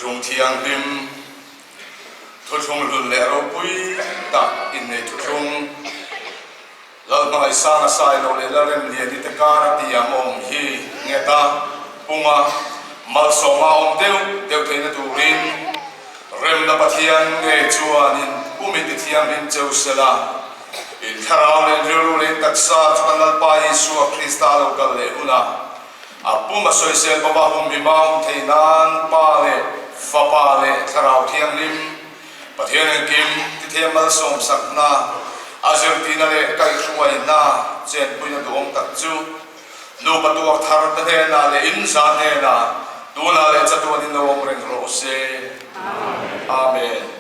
thung thiang lim thung lun le ro pui tak in nei thung lal mai sang sai lo le la rem lia di te kar ti among hi ngeta punga mal soma om deu theina turin rem na pathian nge chuanin umi ti thiam in jeusela in tharau le ru le taksa chanal pai su krista lo kal le una apuma soisel baba hum bimam theinan pa le fa pa le tharau thiam lim pathian kim ti thiam mal som sakna Argentina le kai suai na chen puina dom tak chu no patuak thar te na le in sa ne na tu na le chatuan in no reng ro se amen